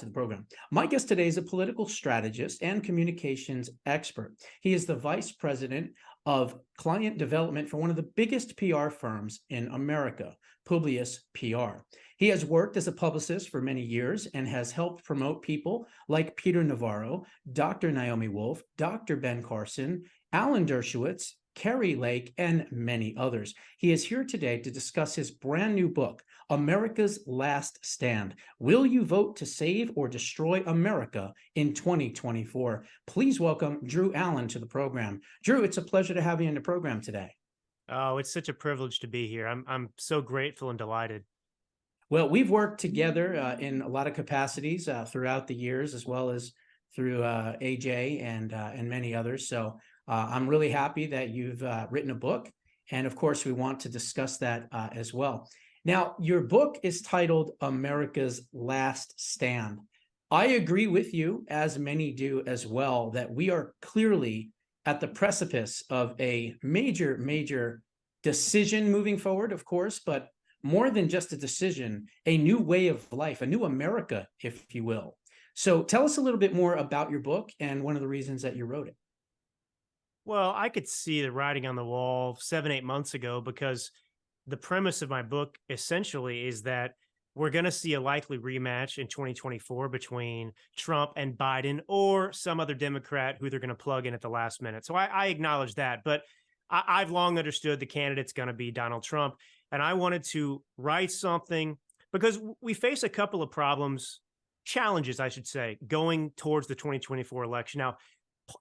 to the program. My guest today is a political strategist and communications expert. He is the vice president of client development for one of the biggest PR firms in America, Publius PR. He has worked as a publicist for many years and has helped promote people like Peter Navarro, Dr. Naomi Wolf, Dr. Ben Carson, Alan Dershowitz, Carrie Lake, and many others. He is here today to discuss his brand new book, America's Last Stand. Will you vote to save or destroy America in 2024? Please welcome Drew Allen to the program. Drew, it's a pleasure to have you in the program today. Oh, it's such a privilege to be here. I'm so grateful and delighted. Well, we've worked together in a lot of capacities throughout the years, as well as through AJ and many others. So I'm really happy that you've written a book. And of course, we want to discuss that as well. Now, your book is titled America's Last Stand. I agree with you, as many do as well, that we are clearly at the precipice of a major decision moving forward, of course, but more than just a decision, a new way of life, a new America, if you will. So tell us a little bit more about your book and one of the reasons that you wrote it. Well, I could see the writing on the wall 7-8 months ago, because the premise of my book essentially is that we're going to see a likely rematch in 2024 between Trump and Biden, or some other Democrat who they're going to plug in at the last minute. So I acknowledge that, but I've long understood the candidate's going to be Donald Trump. And I wanted to write something because we face a couple of challenges, I should say, going towards the 2024 election. Now,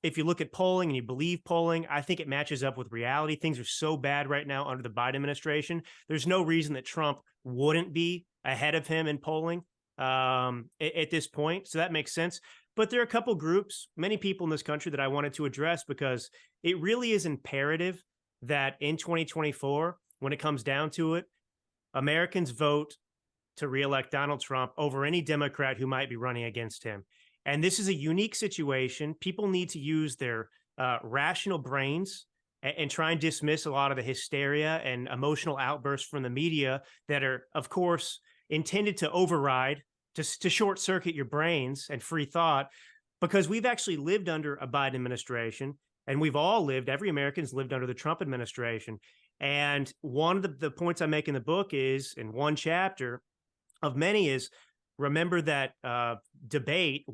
if you look at polling and you believe polling, I think it matches up with reality. Things are so bad right now under the Biden administration. There's no reason that Trump wouldn't be ahead of him in polling at this point. So that makes sense. But there are a couple groups, many people in this country that I wanted to address, because it really is imperative that in 2024, when it comes down to it, Americans vote to reelect Donald Trump over any Democrat who might be running against him. And this is a unique situation. People need to use their rational brains and try and dismiss a lot of the hysteria and emotional outbursts from the media that are, of course, intended to override, to short circuit your brains and free thought, because we've actually lived under a Biden administration, and we've all lived, every American's lived under the Trump administration. And one of the points I make in the book is, in one chapter of many, is remember that debate.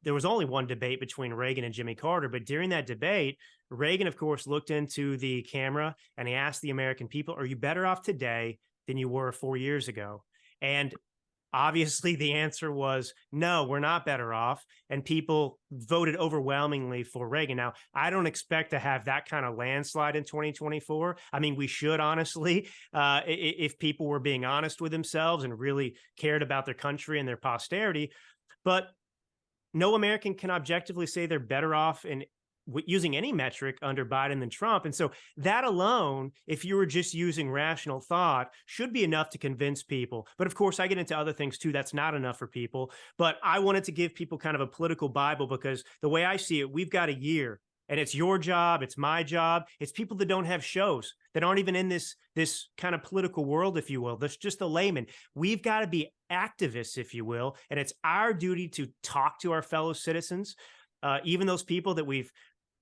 There was only one debate between Reagan and Jimmy Carter, but during that debate, Reagan, of course, looked into the camera and he asked the American people, are you better off today than you were 4 years ago? And obviously the answer was no, we're not better off. And people voted overwhelmingly for Reagan. Now, I don't expect to have that kind of landslide in 2024. I mean, we should, honestly, if people were being honest with themselves and really cared about their country and their posterity. But no American can objectively say they're better off in using any metric under Biden than Trump. And so that alone, if you were just using rational thought, should be enough to convince people. But of course, I get into other things too. That's not enough for people. But I wanted to give people kind of a political Bible, because the way I see it, we've got a year, and it's your job. It's my job. It's people that don't have shows, that aren't even in this kind of political world, if you will. That's just a layman. We've got to be activists, if you will. And it's our duty to talk to our fellow citizens, even those people that we've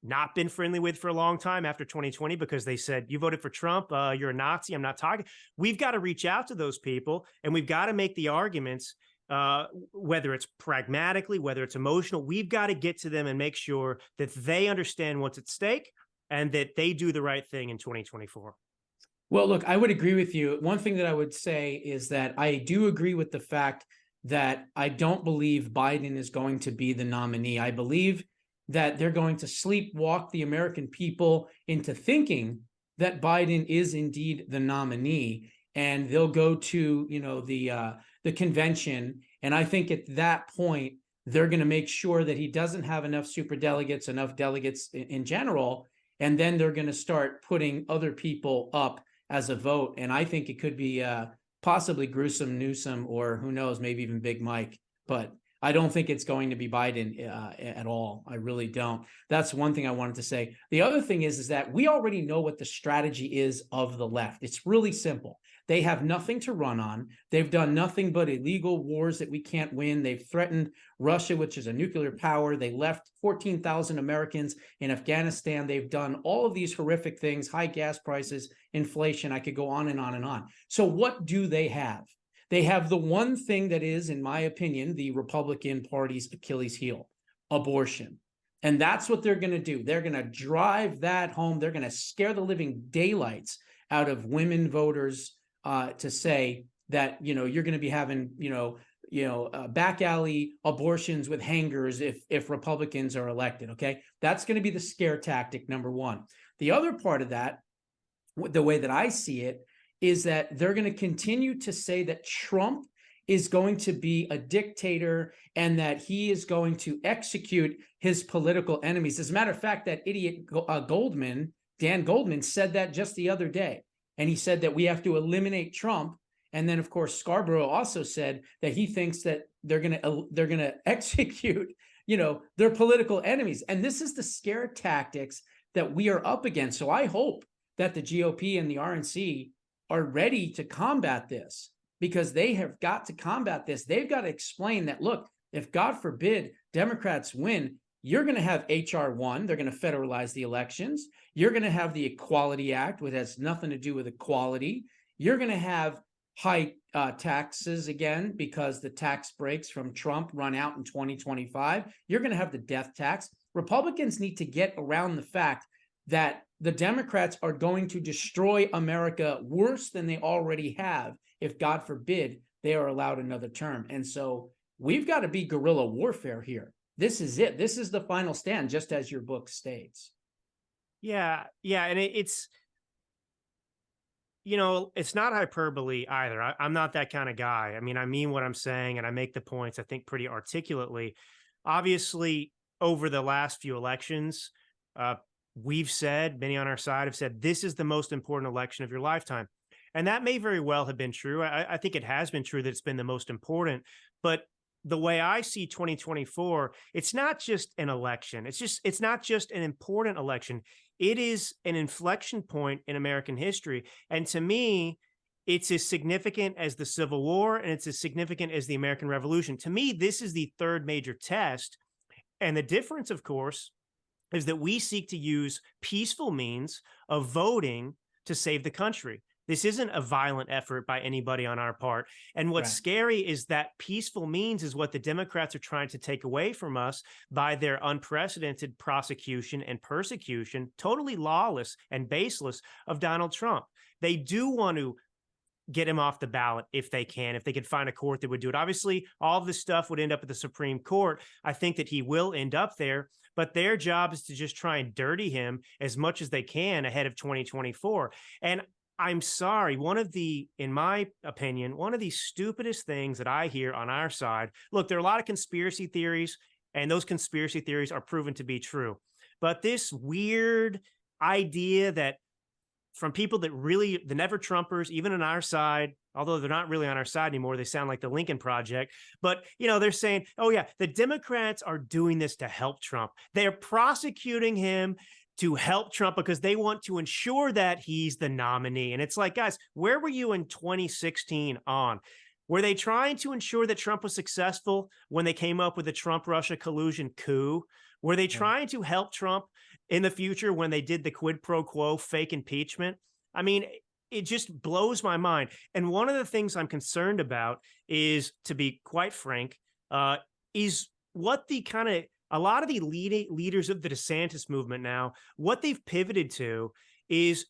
not been friendly with for a long time after 2020, because they said, you voted for Trump, you're a Nazi, I'm not talking. We've got to reach out to those people, and we've got to make the arguments, whether it's pragmatically, whether it's emotional. We've got to get to them and make sure that they understand what's at stake and that they do the right thing in 2024. Well, look, I would agree with you. One thing that I would say is that I do agree with the fact that I don't believe Biden is going to be the nominee. I believe that they're going to sleepwalk the American people into thinking that Biden is indeed the nominee, and they'll go to, the convention. And I think at that point, they're going to make sure that he doesn't have enough superdelegates, enough delegates in general, and then they're going to start putting other people up as a vote. And I think it could be possibly Gruesome Newsom, or who knows, maybe even Big Mike. But I don't think it's going to be Biden at all. I really don't. That's one thing I wanted to say. The other thing is that we already know what the strategy is of the left. It's really simple. They have nothing to run on. They've done nothing but illegal wars that we can't win. They've threatened Russia, which is a nuclear power. They left 14,000 Americans in Afghanistan. They've done all of these horrific things, high gas prices, inflation. I could go on and on and on. So what do they have? They have the one thing that is, in my opinion, the Republican Party's Achilles heel: abortion. And that's what they're going to do. They're going to drive that home. They're going to scare the living daylights out of women voters to say that, you're going to be having, back alley abortions with hangers if Republicans are elected. Okay. That's going to be the scare tactic, number one. The other part of that, the way that I see it, is that they're going to continue to say that Trump is going to be a dictator and that he is going to execute his political enemies. As a matter of fact, that idiot Dan Goldman, said that just the other day. And he said that we have to eliminate Trump. And then, of course, Scarborough also said that he thinks that they're going to execute, their political enemies. And this is the scare tactics that we are up against. So I hope that the GOP and the RNC are ready to combat this, because they have got to combat this. They've got to explain that, look, if God forbid Democrats win, you're going to have HR 1. They're going to federalize the elections. You're going to have the Equality Act, which has nothing to do with equality. You're going to have high taxes again, because the tax breaks from Trump run out in 2025. You're going to have the death tax. Republicans need to get around the fact that the Democrats are going to destroy America worse than they already have if, God forbid, they are allowed another term. And so we've got to be guerrilla warfare here. This is it. This is the final stand, just as your book states. Yeah. And it's, it's not hyperbole either. I'm not that kind of guy. I mean what I'm saying, and I make the points, I think, pretty articulately. Obviously, over the last few elections, we've said, many on our side have said, this is the most important election of your lifetime. And that may very well have been true. I think it has been true that it's been the most important. But the way I see 2024, it's not just an election. It's not just an important election. It is an inflection point in American history. And to me, it's as significant as the Civil War, and it's as significant as the American Revolution. To me, this is the third major test. And the difference, of course, is that we seek to use peaceful means of voting to save the country. This isn't a violent effort by anybody on our part. And what's scary is that peaceful means is what the Democrats are trying to take away from us by their unprecedented prosecution and persecution, totally lawless and baseless, of Donald Trump. They do want to get him off the ballot if they could find a court that would do it. Obviously, all of this stuff would end up at the Supreme Court. I think that he will end up there, but their job is to just try and dirty him as much as they can ahead of 2024. And I'm sorry, in my opinion, one of the stupidest things that I hear on our side, look, there are a lot of conspiracy theories, and those conspiracy theories are proven to be true. But this weird idea that from people that really, the never Trumpers, even on our side, although they're not really on our side anymore, they sound like the Lincoln Project. But, they're saying, oh yeah, the Democrats are doing this to help Trump. They're prosecuting him to help Trump because they want to ensure that he's the nominee. And it's like, guys, where were you in 2016 on? Were they trying to ensure that Trump was successful when they came up with the Trump-Russia collusion coup? Were they trying to help Trump in the future when they did the quid pro quo fake impeachment? I mean, it just blows my mind. And one of the things I'm concerned about is, to be quite frank, is what a lot of the leaders of the DeSantis movement now, what they've pivoted to is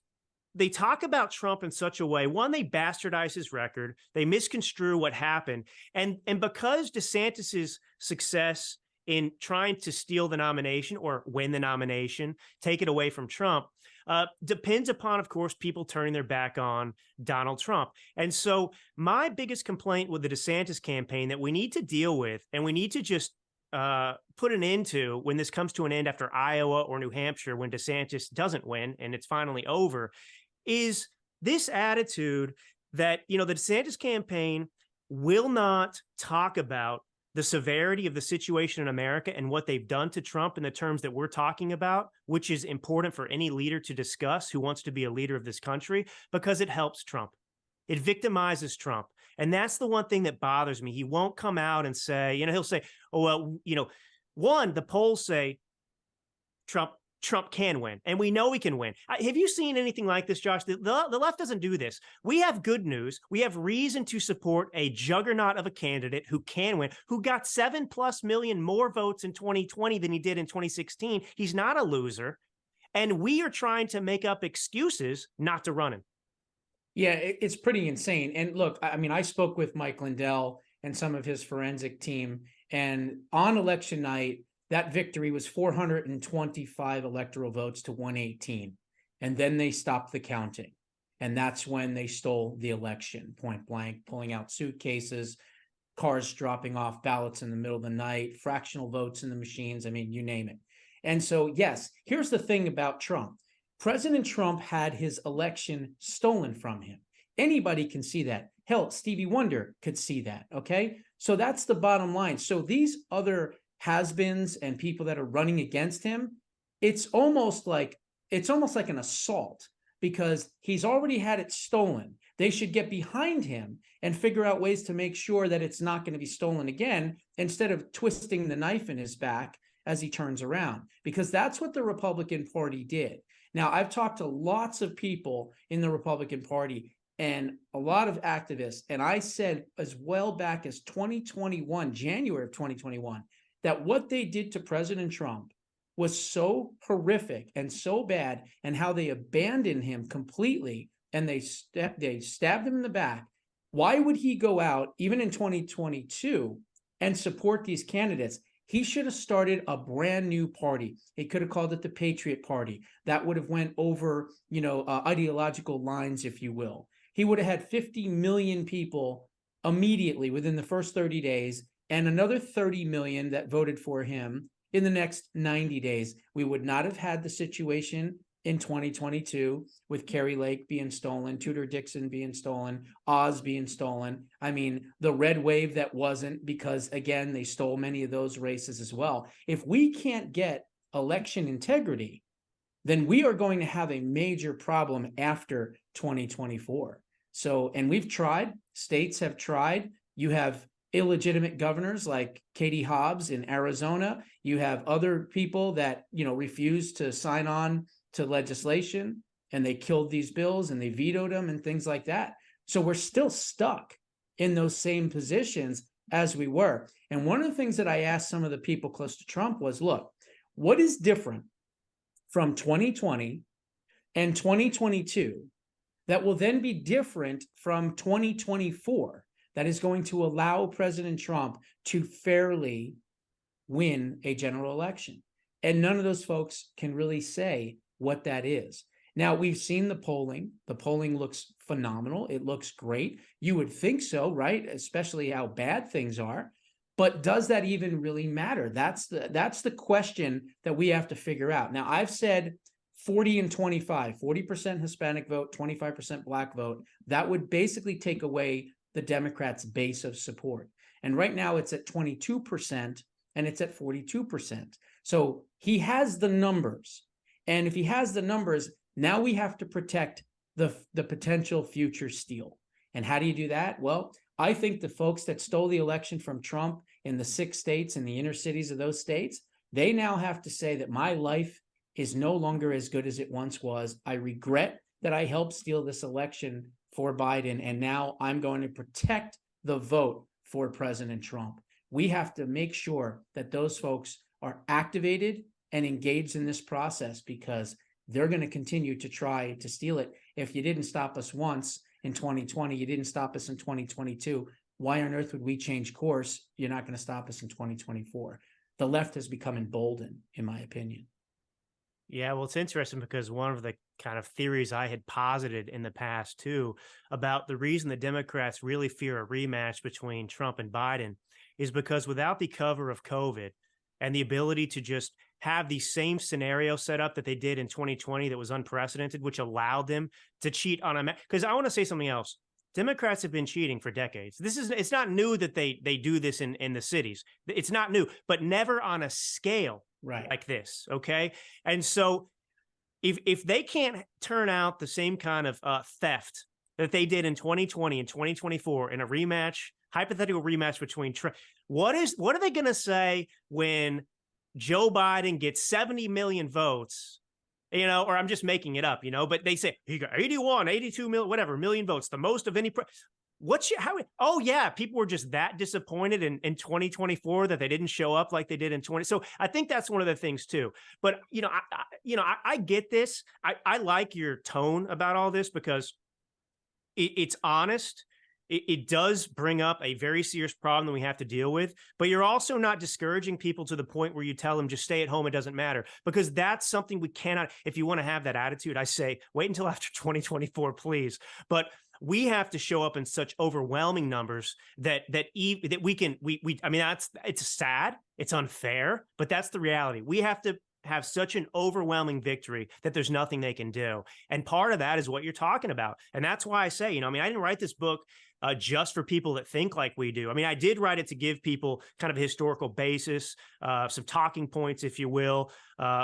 they talk about Trump in such a way. One, they bastardize his record. They misconstrue what happened. And because DeSantis's success in trying to steal the nomination or win the nomination, take it away from Trump, depends upon, of course, people turning their back on Donald Trump. And so my biggest complaint with the DeSantis campaign that we need to deal with, and we need to just put an end to when this comes to an end after Iowa or New Hampshire, when DeSantis doesn't win and it's finally over, is this attitude that, the DeSantis campaign will not talk about the severity of the situation in America and what they've done to Trump in the terms that we're talking about, which is important for any leader to discuss who wants to be a leader of this country, because it helps Trump. It victimizes Trump. And that's the one thing that bothers me. He won't come out and say, he'll say, oh, well, one, the polls say Trump can win, and we know he can win. Have you seen anything like this, Josh? The left doesn't do this. We have good news. We have reason to support a juggernaut of a candidate who can win, who got 7+ million more votes in 2020 than he did in 2016. He's not a loser. And we are trying to make up excuses not to run him. Yeah, it's pretty insane. And look, I mean, I spoke with Mike Lindell and some of his forensic team, and on election night, that victory was 425 electoral votes to 118. And then they stopped the counting. And that's when they stole the election, point blank, pulling out suitcases, cars dropping off ballots in the middle of the night, fractional votes in the machines. I mean, you name it. And so, yes, here's the thing about Trump. President Trump had his election stolen from him. Anybody can see that. Hell, Stevie Wonder could see that, okay? So that's the bottom line. So these other has-beens and people that are running against him, it's almost like an assault, because he's already had it stolen. They should get behind him and figure out ways to make sure that it's not going to be stolen again, instead of twisting the knife in his back as he turns around, because that's what the Republican Party did. Now, I've talked to lots of people in the Republican Party and a lot of activists, and I said as well back as 2021, January of 2021, that what they did to President Trump was so horrific and so bad, and how they abandoned him completely and they stabbed him in the back. Why would he go out, even in 2022, and support these candidates? He should have started a brand new party. He could have called it the Patriot Party. That would have went over, ideological lines, if you will. He would have had 50 million people immediately within the first 30 days, and another 30 million that voted for him in the next 90 days. We would not have had the situation in 2022 with Kerry Lake being stolen, Tudor Dixon being stolen, Oz being stolen. I mean, the red wave that wasn't, because again, they stole many of those races as well. If we can't get election integrity, then we are going to have a major problem after 2024. So, and we've tried, states have tried. You have illegitimate governors like Katie Hobbs in Arizona. You have other people that, refuse to sign on to legislation, and they killed these bills and they vetoed them and things like that. So we're still stuck in those same positions as we were. And one of the things that I asked some of the people close to Trump was, look, what is different from 2020 and 2022 that will then be different from 2024, that is going to allow President Trump to fairly win a general election? And none of those folks can really say what that is. Now, we've seen the polling. The polling looks phenomenal. It looks great. You would think so, right? Especially how bad things are. But does that even really matter? That's the question that we have to figure out. Now, I've said 40 and 25, 40% Hispanic vote, 25% Black vote. That would basically take away the Democrats' base of support. And right now it's at 22% and it's at 42%. So he has the numbers. And if he has the numbers, now we have to protect the potential future steal. And how do you do that? Well, I think the folks that stole the election from Trump in the 6 states and the inner cities of those states, they now have to say that my life is no longer as good as it once was. I regret that I helped steal this election for Biden, and now I'm going to protect the vote for President Trump. We have to make sure that those folks are activated and engaged in this process, because they're going to continue to try to steal it. If you didn't stop us once in 2020, you didn't stop us in 2022, why on earth would we change course? You're not going to stop us in 2024. The left has become emboldened, in my opinion. Yeah, well, it's interesting because one of the kind of theories I had posited in the past too about the reason the Democrats really fear a rematch between Trump and Biden is because without the cover of COVID and the ability to just have the same scenario set up that they did in 2020 that was unprecedented, which allowed them to cheat on a, because I want to say something else. Democrats have been cheating for decades. It's not new that they do this in the cities. It's not new, but never on a scale like this. Okay. And so if they can't turn out the same kind of theft that they did in 2020 and 2024 in a rematch, hypothetical rematch between Trump, what are they going to say when Joe Biden gets 70 million votes, or I'm just making it up, but they say he got 81, 82 million, whatever, million votes, the most of any. Oh yeah, people were just that disappointed in 2024 that they didn't show up like they did in 20. So I think that's one of the things too. But I get this. I like your tone about all this because it's honest. It does bring up a very serious problem that we have to deal with, but you're also not discouraging people to the point where you tell them just stay at home. It doesn't matter, because that's something we cannot. If you want to have that attitude, I say wait until after 2024, please. But we have to show up in such overwhelming numbers that we can. I mean, it's sad, it's unfair, but that's the reality. We have to have such an overwhelming victory that there's nothing they can do. And part of that is what you're talking about. And that's why I say, I didn't write this book just for people that think like we do. I mean, I did write it to give people kind of a historical basis, some talking points, if you will,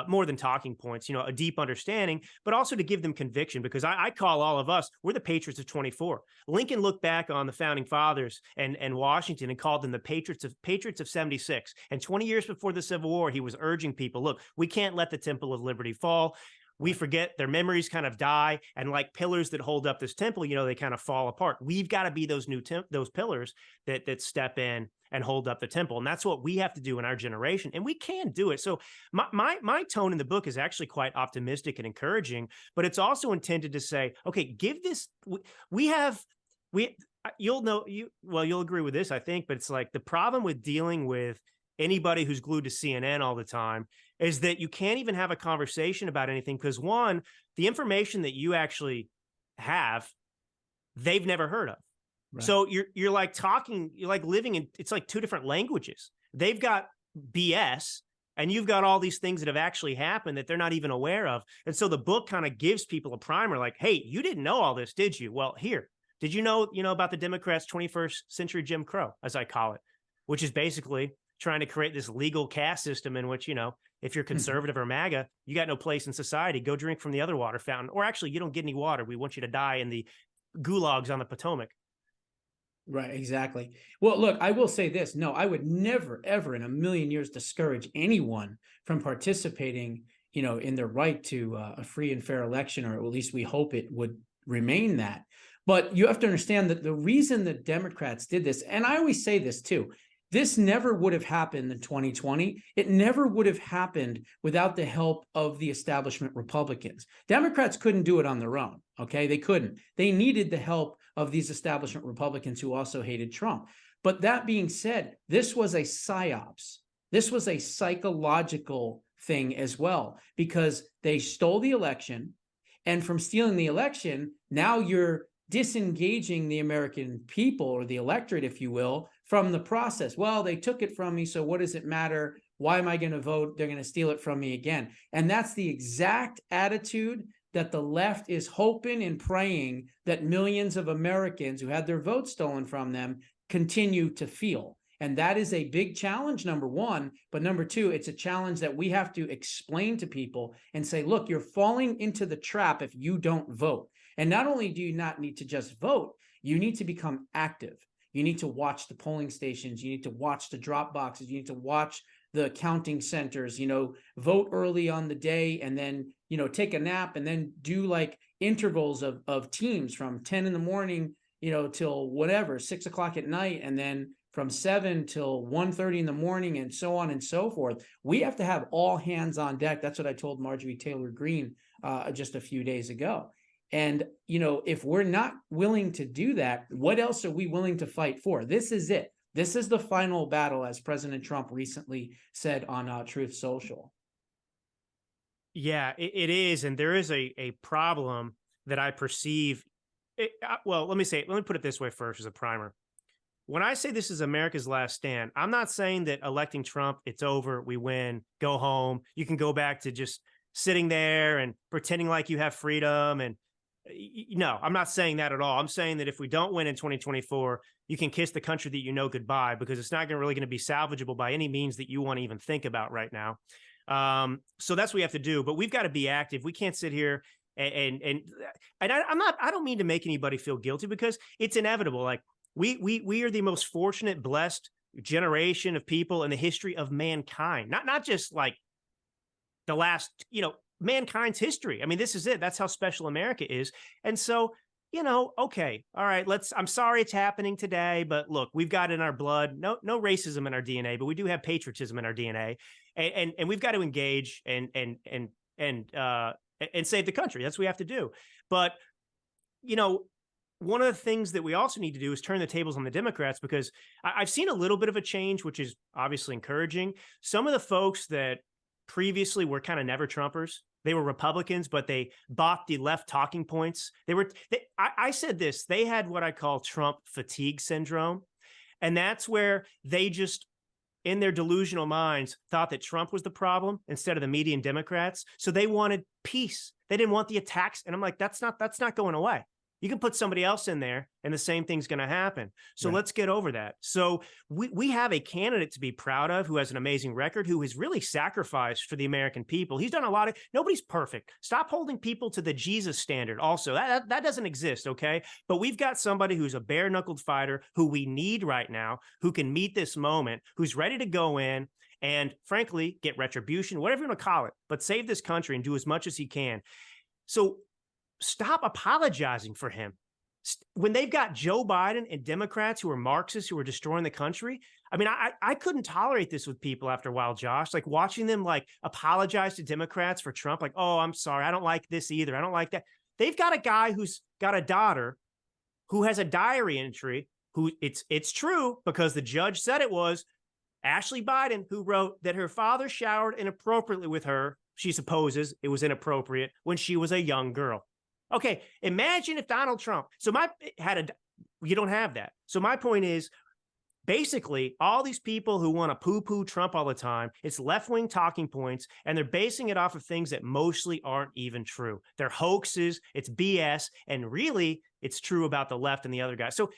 more than talking points, a deep understanding, but also to give them conviction, because I call all of us, we're the patriots of 24. Lincoln looked back on the founding fathers and Washington and called them the patriots of 76. And 20 years before the Civil War, he was urging people, look, we can't let the Temple of Liberty fall. We forget, their memories kind of die, and like pillars that hold up this temple, they kind of fall apart. We've got to be those those pillars that step in and hold up the temple, and that's what we have to do in our generation, and we can do it. So my tone in the book is actually quite optimistic and encouraging, but it's also intended to say, okay, give this. You'll agree with this, I think, but it's like the problem with dealing with anybody who's glued to CNN all the time is that you can't even have a conversation about anything, because one, the information that you actually have, they've never heard of. Right. So you're like talking, you're like living in, it's like two different languages. They've got BS and you've got all these things that have actually happened that they're not even aware of. And so the book kind of gives people a primer like, hey, you didn't know all this, did you? Well, here, did you know about the Democrats' 21st century Jim Crow, as I call it, which is basically trying to create this legal caste system in which, if you're conservative or MAGA, you got no place in society. Go drink from the other water fountain. Or actually, you don't get any water. We want you to die in the gulags on the Potomac. Right, exactly. Well, look, I will say this. No, I would never, ever in a million years discourage anyone from participating, in their right to a free and fair election, or at least we hope it would remain that. But you have to understand that the reason the Democrats did this, and I always say this too, this never would have happened in 2020. It never would have happened without the help of the establishment Republicans. Democrats couldn't do it on their own, okay? They couldn't. They needed the help of these establishment Republicans who also hated Trump. But that being said, this was a psyops. This was a psychological thing as well, because they stole the election. And from stealing the election, now you're disengaging the American people, or the electorate, if you will, from the process. Well, they took it from me, so what does it matter? Why am I going to vote? They're going to steal it from me again. And that's the exact attitude that the left is hoping and praying that millions of Americans who had their votes stolen from them continue to feel. And that is a big challenge, number one. But number two, it's a challenge that we have to explain to people and say, look, you're falling into the trap if you don't vote. And not only do you not need to just vote, you need to become active. You need to watch the polling stations. You need to watch the drop boxes. You need to watch the counting centers, vote early on the day, and then, take a nap, and then do like intervals of teams from 10 in the morning, till whatever, 6 o'clock at night. And then from 7 till 1:30 in the morning, and so on and so forth. We have to have all hands on deck. That's what I told Marjorie Taylor Greene just a few days ago. And, if we're not willing to do that, what else are we willing to fight for? This is it. This is the final battle, as President Trump recently said on Truth Social. Yeah, it is. And there is a problem that I perceive. Let me put it this way first as a primer. When I say this is America's last stand, I'm not saying that electing Trump, it's over, we win, go home. You can go back to just sitting there and pretending like you have freedom. And no, I'm not saying that at all. I'm saying that if we don't win in 2024, you can kiss the country that you know goodbye, because it's not really going to be salvageable by any means that you want to even think about right now. So that's what we have to do. But we've got to be active. We can't sit here And I don't mean to make anybody feel guilty, because it's inevitable. Like we are the most fortunate, blessed generation of people in the history of mankind. Not just like the last, mankind's history. I mean, this is it. That's how special America is. And so, okay, all right, I'm sorry it's happening today, but look, we've got in our blood, no racism in our DNA, but we do have patriotism in our DNA. And we've got to engage and save the country. That's what we have to do. But, one of the things that we also need to do is turn the tables on the Democrats, because I've seen a little bit of a change, which is obviously encouraging. Some of the folks that previously were kind of never Trumpers, they were Republicans, but they bought the left talking points. I said this, they had what I call Trump fatigue syndrome. And that's where they just, in their delusional minds, thought that Trump was the problem instead of the media and Democrats. So they wanted peace. They didn't want the attacks. And I'm like, that's not going away. You can put somebody else in there and the same thing's going to happen. So let's get over that. So we have a candidate to be proud of who has an amazing record, who has really sacrificed for the American people. He's done a lot of, nobody's perfect. Stop holding people to the Jesus standard. Also, that doesn't exist. Okay. But we've got somebody who's a bare knuckled fighter who we need right now, who can meet this moment, who's ready to go in and frankly, get retribution, whatever you want to call it, but save this country and do as much as he can. So stop apologizing for him. When they've got Joe Biden and Democrats who are Marxists, who are destroying the country. I mean, I couldn't tolerate this with people after a while, Josh, like watching them like apologize to Democrats for Trump. Like, oh, I'm sorry. I don't like this either. I don't like that. They've got a guy who's got a daughter who has a diary entry who it's true because the judge said it was Ashley Biden, who wrote that her father showered inappropriately with her. She supposes it was inappropriate when she was a young girl. Okay, imagine if Donald Trump, you don't have that. So my point is, basically, all these people who want to poo-poo Trump all the time, it's left-wing talking points, and they're basing it off of things that mostly aren't even true. They're hoaxes, it's BS, and really, it's true about the left and the other guys. So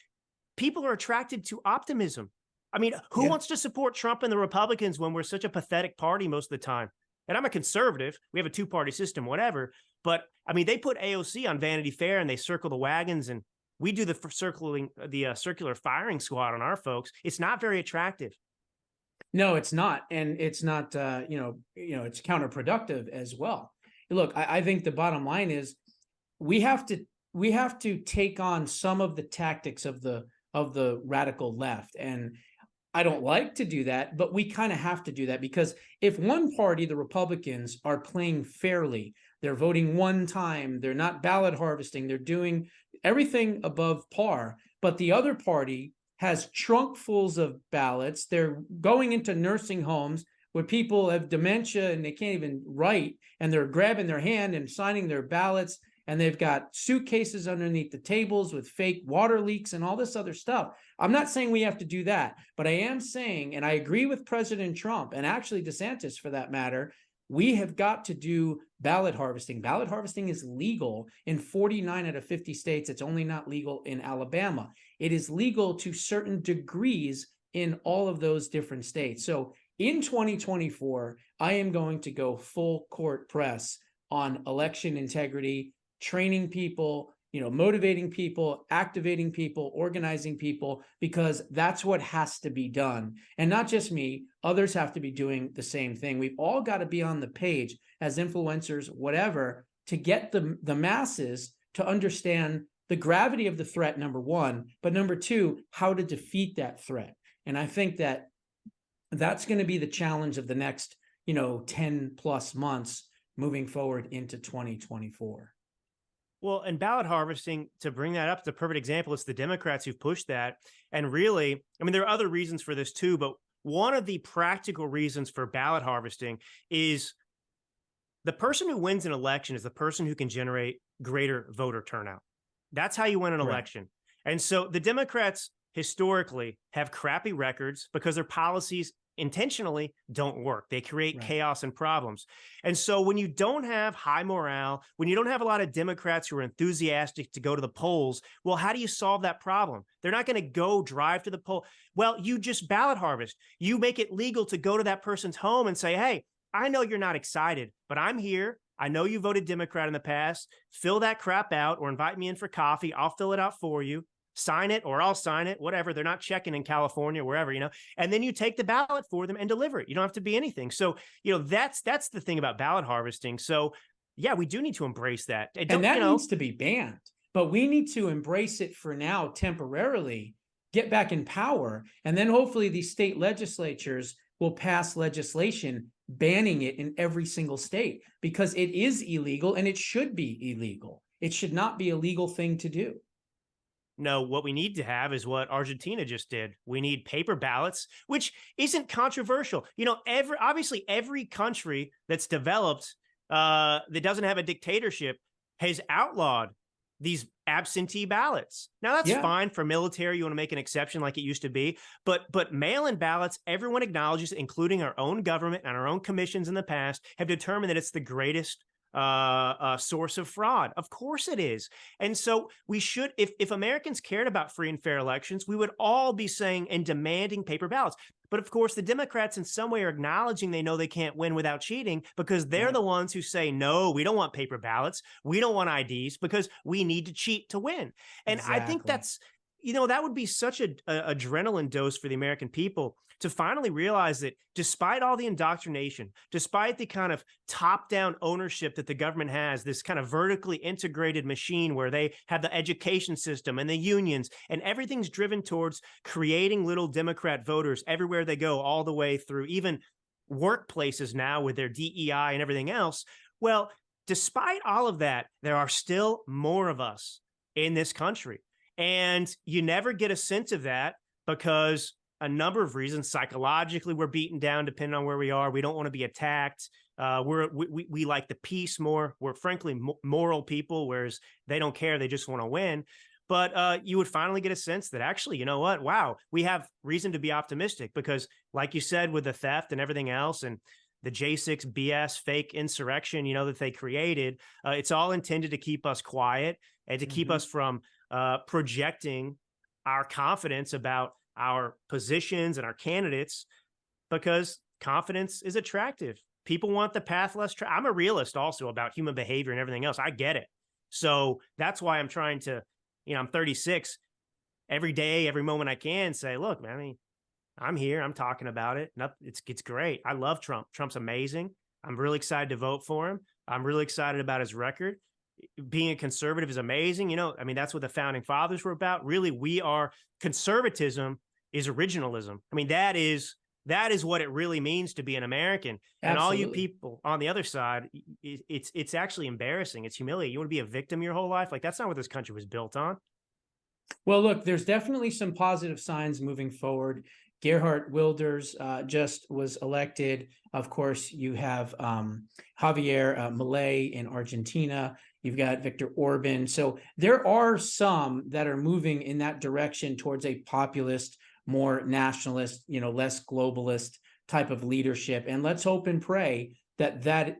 people are attracted to optimism. I mean, who wants to support Trump and the Republicans when we're such a pathetic party most of the time? And I'm a conservative. We have a two-party system, whatever. But I mean, they put AOC on Vanity Fair and they circle the wagons, and we do the circular firing squad on our folks. It's not very attractive. No, it's not, and it's not. It's counterproductive as well. Look, I think the bottom line is we have to take on some of the tactics of the radical left, and I don't like to do that, but we kind of have to do that, because if one party, the Republicans, are playing fairly, they're voting one time, they're not ballot harvesting, they're doing everything above par, but the other party has trunkfuls of ballots, they're going into nursing homes where people have dementia and they can't even write, and they're grabbing their hand and signing their ballots, and they've got suitcases underneath the tables with fake water leaks and all this other stuff. I'm not saying we have to do that, but I am saying, and I agree with President Trump, and actually DeSantis for that matter, we have got to do ballot harvesting. Ballot harvesting is legal in 49 out of 50 states. It's only not legal in Alabama. It is legal to certain degrees in all of those different states. So in 2024, I am going to go full court press on election integrity, training people, motivating people, activating people, organizing people, because that's what has to be done. And not just me, others have to be doing the same thing. We've all got to be on the page as influencers, whatever, to get the masses to understand the gravity of the threat, number one, but number two, how to defeat that threat. And I think that's going to be the challenge of the next, 10 plus months moving forward into 2024. Well, and ballot harvesting, to bring that up, the perfect example, it's the Democrats who've pushed that. And really, I mean, there are other reasons for this too, but one of the practical reasons for ballot harvesting is the person who wins an election is the person who can generate greater voter turnout. That's how you win an election. And so the Democrats historically have crappy records because their policies intentionally don't work. They create chaos and problems. And so when you don't have high morale, when you don't have a lot of Democrats who are enthusiastic to go to the polls, well, how do you solve that problem? They're not going to go drive to the poll. Well, you just ballot harvest. You make it legal to go to that person's home and say, hey, I know you're not excited, but I'm here. I know you voted Democrat in the past. Fill that crap out or invite me in for coffee. I'll fill it out for you. Sign it or I'll sign it, whatever. They're not checking in California, wherever, and then you take the ballot for them and deliver it. You don't have to be anything. So, that's the thing about ballot harvesting. So yeah, we do need to embrace that. And that needs to be banned, but we need to embrace it for now temporarily, get back in power. And then hopefully these state legislatures will pass legislation banning it in every single state, because it is illegal and it should be illegal. It should not be a legal thing to do. No, what we need to have is what Argentina just did. We need paper ballots, which isn't controversial. Obviously every country that's developed that doesn't have a dictatorship has outlawed these absentee ballots. Now that's fine for military. You want to make an exception like it used to be, but mail-in ballots, everyone acknowledges, including our own government and our own commissions in the past, have determined that it's the greatest source of fraud. Of course it is. And so we should, if Americans cared about free and fair elections, we would all be saying and demanding paper ballots. But of course, the Democrats in some way are acknowledging they know they can't win without cheating, because they're the ones who say, no, we don't want paper ballots. We don't want IDs because we need to cheat to win. And I think that's, that would be such an adrenaline dose for the American people to finally realize that despite all the indoctrination, despite the kind of top-down ownership that the government has, this kind of vertically integrated machine where they have the education system and the unions, and everything's driven towards creating little Democrat voters everywhere they go, all the way through even workplaces now with their DEI and everything else. Well, despite all of that, there are still more of us in this country. And you never get a sense of that because a number of reasons. Psychologically, we're beaten down depending on where we are. We don't want to be attacked. We like the peace more. We're frankly moral people, whereas they don't care. They just want to win. But you would finally get a sense that actually, you know what? Wow, we have reason to be optimistic because, like you said, with the theft and everything else and the J6 BS fake insurrection, that they created, it's all intended to keep us quiet and to keep us from projecting our confidence about our positions and our candidates, because confidence is attractive. People want the path less. I'm a realist also about human behavior and everything else. I get it. So that's why I'm trying to, I'm 36 every day, every moment I can say, look, man, I'm here. I'm talking about it. It's great. I love Trump. Trump's amazing. I'm really excited to vote for him. I'm really excited about his record. Being a conservative is amazing. That's what the founding fathers were about. Really, conservatism is originalism. That is what it really means to be an American. Absolutely. And all you people on the other side, it's actually embarrassing. It's humiliating. You want to be a victim your whole life? Like, that's not what this country was built on. Well, look, there's definitely some positive signs moving forward. Gerhard Wilders just was elected. Of course, you have Javier Milei in Argentina. You've got Viktor Orban. So there are some that are moving in that direction towards a populist, more nationalist, less globalist type of leadership. And let's hope and pray that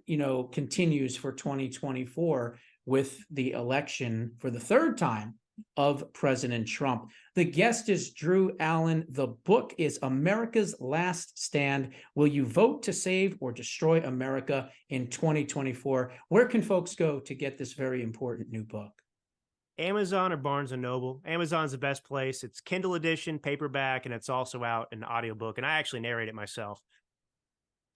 continues for 2024 with the election for the third time of President Trump. The guest is Drew Allen. The book is America's Last Stand. Will you vote to save or destroy America in 2024? Where can folks go to get this very important new book? Amazon or Barnes & Noble. Amazon's the best place. It's Kindle edition, paperback, and it's also out in audiobook. And I actually narrate it myself.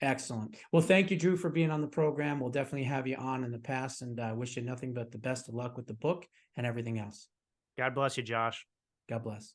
Excellent. Well, thank you, Drew, for being on the program. We'll definitely have you on in the past, and I wish you nothing but the best of luck with the book and everything else. God bless you, Josh. God bless.